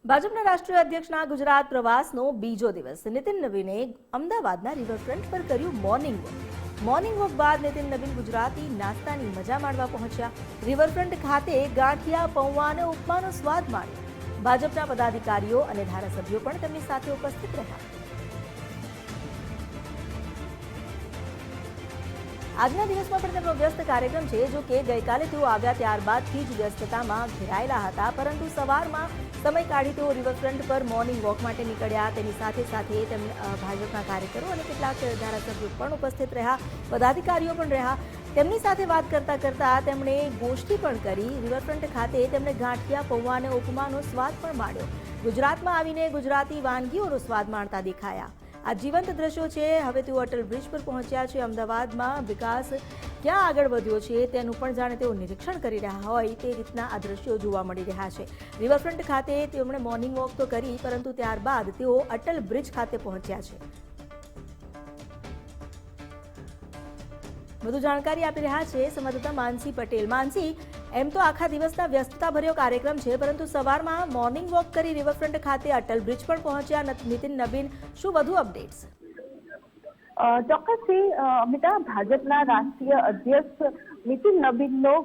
ભાજપના રાષ્ટ્રીય અધ્યક્ષના ગુજરાત પ્રવાસનો બીજો દિવસ નીતિન નવીને અમદાવાદના રિવરફ્રન્ટ પર કર્યું મોર્નિંગ વોક। મોર્નિંગ વોક બાદ નીતિન નવીન ગુજરાતી નાસ્તાની મજા માણવા પહોંચ્યા। રિવરફ્રન્ટ ખાતે ગાંઠિયા, પૌવા અને ઉપમાનો સ્વાદ માણ્યો। ભાજપના પદાધિકારીઓ અને ધારાસભ્યો પણ તેમની સાથે ઉપસ્થિત રહ્યા। આજના દિવસમાં પણ તેમનો વ્યસ્ત કાર્યક્રમ છે। જો કે ગઈકાલે તેઓ આવ્યા ત્યારબાદથી જ વ્યસ્તતામાં ઘેરાયેલા હતા, પરંતુ સવારમાં સમય કાઢી તેઓ રિવરફ્રન્ટ પર મોર્નિંગ વોક માટે નીકળ્યા। તેની સાથે સાથે ભાજપના કાર્યકરો અને કેટલાક ધારાસભ્યો પણ ઉપસ્થિત રહ્યા, પદાધિકારીઓ પણ રહ્યા। તેમની સાથે વાત કરતા તેમણે ગોષ્ઠી પણ કરી। રિવરફ્રન્ટ ખાતે તેમણે ગાંઠિયા, પૌવા અને ઉપમાનો સ્વાદ પણ માણ્યો। ગુજરાતમાં આવીને ગુજરાતી વાનગીઓનો સ્વાદ માણતા દેખાયા। આ જીવંત દ્રશ્યો છે। હવે તેઓ અટલ બ્રિજ પર પહોંચ્યા છે। અમદાવાદમાં વિકાસ ક્યાં આગળ વધ્યો છે તેનું પણ જાણે તેઓ નિરીક્ષણ કરી રહ્યા હોય તે રીતના આ દ્રશ્યો જોવા મળી રહ્યા છે। રિવરફ્રન્ટ ખાતે તેમણે મોર્નિંગ વોક તો કરી, પરંતુ ત્યારબાદ તેઓ અટલ બ્રિજ ખાતે પહોંચ્યા છે। વધુ જાણકારી આપી રહ્યા છે સંવાદદાતા માનસી પટેલ। માનસી, એમ તો આખા દિવસના વ્યસ્તતાભર્યો કાર્યક્રમ છે, પરંતુ સવારમાં મોર્નિંગ વોક કરી રિવરફ્રન્ટ ખાતે અટલ બ્રિજ પર પહોંચ્યા નીતિન નવીન, શું વધુ અપડેટ્સ? ચોક્કસથી અમિતા, ભાજપના રાષ્ટ્રીય અધ્યક્ષ નીતિન નવીનનો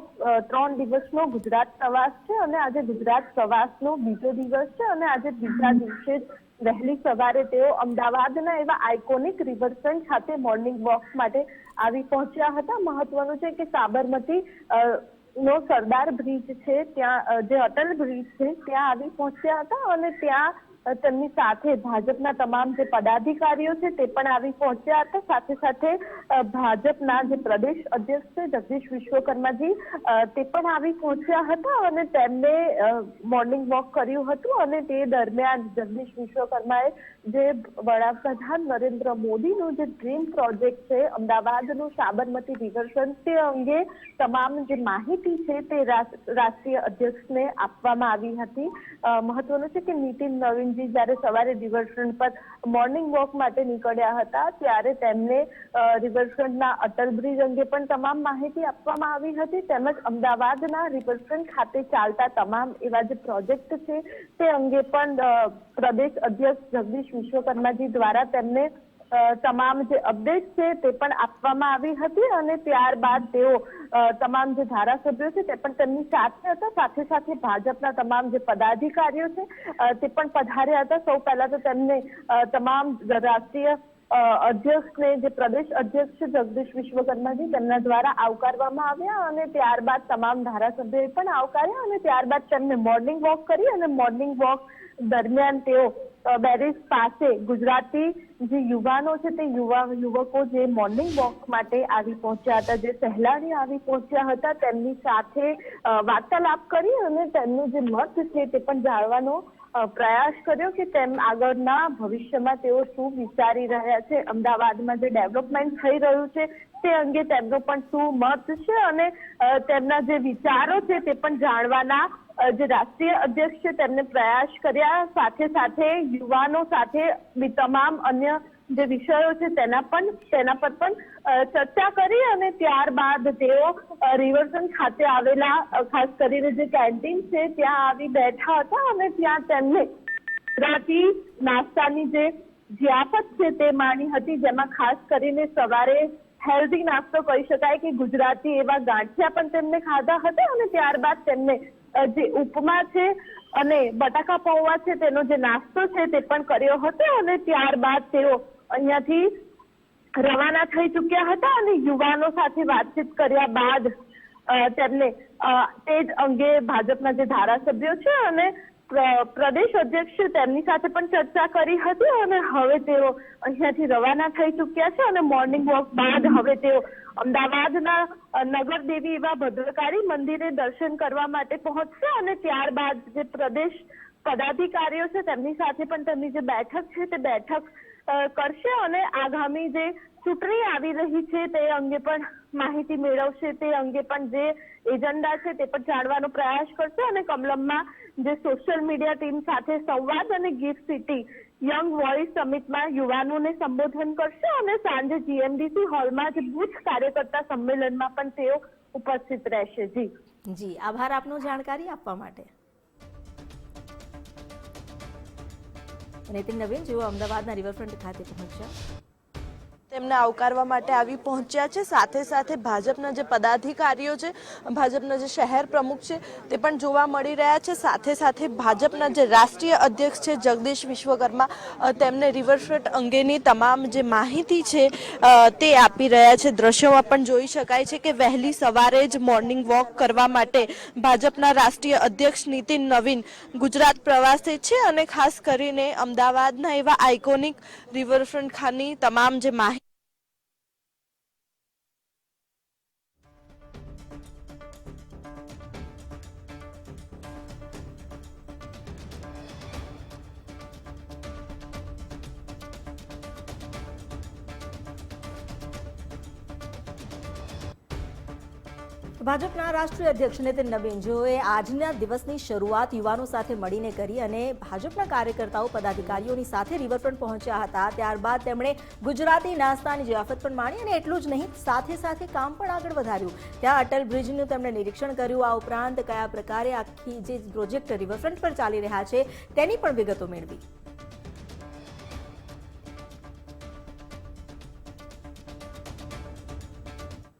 3 દિવસનો ગુજરાત પ્રવાસ છે અને આજે ગુજરાત પ્રવાસનો બીજો દિવસ છે અને આજે બીજા દિવસે વહેલી સવારે તેઓ અમદાવાદના એવા આઇકોનિક રિવરફ્રન્ટ ખાતે મોર્નિંગ વોક માટે આવી પહોંચ્યા હતા। મહત્વનું છે કે સાબરમતી નો સરદાર બ્રિજ છે, ત્યાં જે અટલ બ્રિજ છે ત્યાં આવી પહોંચ્યા હતા અને ત્યાં તેમની સાથે ભાજપના તમામ જે પદાધિકારીઓ છે તે પણ આવી પહોંચ્યા હતા। સાથે સાથે ભાજપના જે પ્રદેશ અધ્યક્ષ છે જગદીશ વિશ્વકર્માજી તે પણ આવી પહોંચ્યા હતા અને તેમને મોર્નિંગ વોક કર્યું હતું અને તે દરમિયાન જગદીશ વિશ્વકર્માએ જે વડાપ્રધાન નરેન્દ્ર મોદીનું જે ડ્રીમ પ્રોજેક્ટ છે અમદાવાદનું સાબરમતી રિવરફ્રન્ટ, તે અંગે તમામ જે માહિતી છે તે રાષ્ટ્રીય અધ્યક્ષને આપવામાં આવી હતી। મહત્વનું છે કે નીતિન નવીન જ્યારે સવારે રિવરફ્રન્ટ પર મોર્નિંગ વોક માટે નીકળ્યા હતા ત્યારે તેમને રિવરફ્રન્ટના અટલ બ્રિજ અંગે પણ તમામ માહિતી આપવામાં આવી હતી, તેમજ અમદાવાદના રિવરફ્રન્ટ ખાતે ચાલતા તમામ એવા જે પ્રોજેક્ટ છે તે અંગે પણ પ્રદેશ અધ્યક્ષ જગદીશ વિશ્વકર્માજી દ્વારા તેમને તમામ જે અપડેટ છે તે પણ આપવામાં આવી હતી અને ત્યારબાદ તેઓ તમામ જે ધારાસભ્યો છે તે પણ તેમની સાથે હતા। સાથે સાથે ભાજપના તમામ જે પદાધિકારીઓ છે તે પણ પધાર્યા હતા। સૌ પહેલા તો તેમને તમામ રાષ્ટ્રીય અધ્યક્ષને, જે પ્રદેશ અધ્યક્ષ છે જગદીશ વિશ્વકર્માજી, તેમના દ્વારા આવકારવામાં આવ્યા અને ત્યારબાદ તમામ ધારાસભ્યોએ પણ આવકાર્યા અને ત્યારબાદ તેમને મોર્નિંગ વોક કરી અને મોર્નિંગ વોક દરમિયાન તેઓ બેરીજ પાસે ગુજરાતી જે યુવાનો છે તે યુવકો જે મોર્નિંગ વોક માટે આવી પહોંચ્યા હતા, જે સહેલાણીઓ આવી પહોંચ્યા હતા, તેમની સાથે વાર્તાલાપ કરી અને તેમનું જે મત છે તે પણ જાણવાનો પ્રયાસ કર્યો કે તેમ આગળના ભવિષ્યમાં તેઓ શું વિચારી રહ્યા છે, અમદાવાદમાં જે ડેવલપમેન્ટ થઈ રહ્યું છે તે અંગે તેમનો પણ શું મત છે અને તેમના જે વિચારો છે તે પણ જાણવાના જે રાષ્ટ્રીય અધ્યક્ષ છે તેમને પ્રયાસ કર્યા। સાથે સાથે યુવાનો સાથે તમામ અન્ય જે વિષયો છે તેના પર પણ ચર્ચા કરી અને ત્યારબાદ તેઓ રિવરફ્રન્ટ ખાતે આવેલા ખાસ કરીને જે કેન્ટીન છે ત્યાં આવી બેઠા હતા અને ત્યાં તેમને ગુજરાતી નાસ્તાની જે જિયાફત છે તે માણી હતી, જેમાં ખાસ કરીને સવારે હેલ્ધી નાસ્તો કહી શકાય કે ગુજરાતી એવા ગાંઠિયા પણ તેમને ખાધા હતા અને ત્યારબાદ તેમને જે ઉપમા છે અને બટાકા પૌવા છે તેનો જે નાસ્તો છે તે પણ કર્યો હતો અને ત્યારબાદ તેઓ અહીંયાથી રવાના થઈ ચૂક્યા હતા અને યુવાનો સાથે વાતચીત કર્યા બાદ તેમને તે જ અંગે ભાજપના જે ધારાસભ્યો છે અને પ્રદેશ અધ્યક્ષ તેમની સાથે પણ ચર્ચા કરી હતી અને હવે તેઓ અહીંયાથી રવાના થઈ ચૂક્યા છે અને મોર્નિંગ વોક બાદ હવે તેઓ અમદાવાદના નગરદેવી એવા ભદ્રકાળી મંદિરે દર્શન કરવા માટે પહોંચશે અને ત્યારબાદ જે પ્રદેશ પદાધિકારીઓ છે તેમની સાથે પણ તેમની જે બેઠક છે તે બેઠક કરશે અને આગામી જે ચૂંટણી આવી રહી છે તે અંગે પણ માહિતી મેળવશે, તે અંગે પણ જે એજન્ડા છે તે પણ જાણવાનો પ્રયાસ કરશે અને કમલમમાં જે સોશિયલ મીડિયા ટીમ સાથે સંવાદ અને ગિફ્ટ સિટી યંગ વોઇસ સમિટમાં યુવાનોને સંબોધન કરશે અને સાંજે જીએમડીસી હોલમાં જે બુથ કાર્યકર્તા સંમેલનમાં પણ તેઓ ઉપસ્થિત રહેશે। જી આભાર આપનો જાણકારી આપવા માટે। નીતિન નવીન જેઓ અમદાવાદના રિવરફ્રન્ટ ખાતે પહોંચ્યા. તેમને આવકારવા માટે આવી પહોંચ્યા છે. સાથે સાથે ભાજપના જે પદાધિકારીઓ છે, ભાજપના જે શહેર પ્રમુખ છે તે પણ જોવા મળી રહ્યા છે. સાથે સાથે ભાજપના જે રાષ્ટ્રીય અધ્યક્ષ છે જગદીશ વિશ્વકર્મા, તેમને રિવરફ્રન્ટ અંગેની તમામ જે માહિતી છે તે આપી રહ્યા છે. દ્રશ્યોમાં પણ જોઈ શકાય છે કે વહેલી સવારે જ મોર્નિંગ વોક કરવા માટે ભાજપના રાષ્ટ્રીય અધ્યક્ષ નીતિન નવીન ગુજરાત પ્રવાસે છે અને ખાસ કરીને અમદાવાદના એવા આઇકોનિક રિવરફ્રન્ટ ખાની તમામ જે માહિતી ભાજપના રાષ્ટ્રીય અધ્યક્ષ નીતિન નવીન જેઓએ આજના દિવસની શરૂઆત યુવાનો સાથે મળીને કરી અને ભાજપના કાર્યકર્તાઓ પદાધિકારીઓની સાથે રિવરફ્રન્ટ પહોંચ્યા હતા. ત્યારબાદ તેમણે ગુજરાતી નાસ્તાની જિયાફત પણ માણી અને એટલું જ નહીં, સાથે સાથે કામ પણ આગળ વધાર્યું. ત્યાં અટલ બ્રિજનું તેમણે નિરીક્ષણ કર્યું. આ ઉપરાંત કયા પ્રકારે આખી જે પ્રોજેક્ટ રિવરફ્રન્ટ પર ચાલી રહ્યા છે તેની પણ વિગતો મેળવી.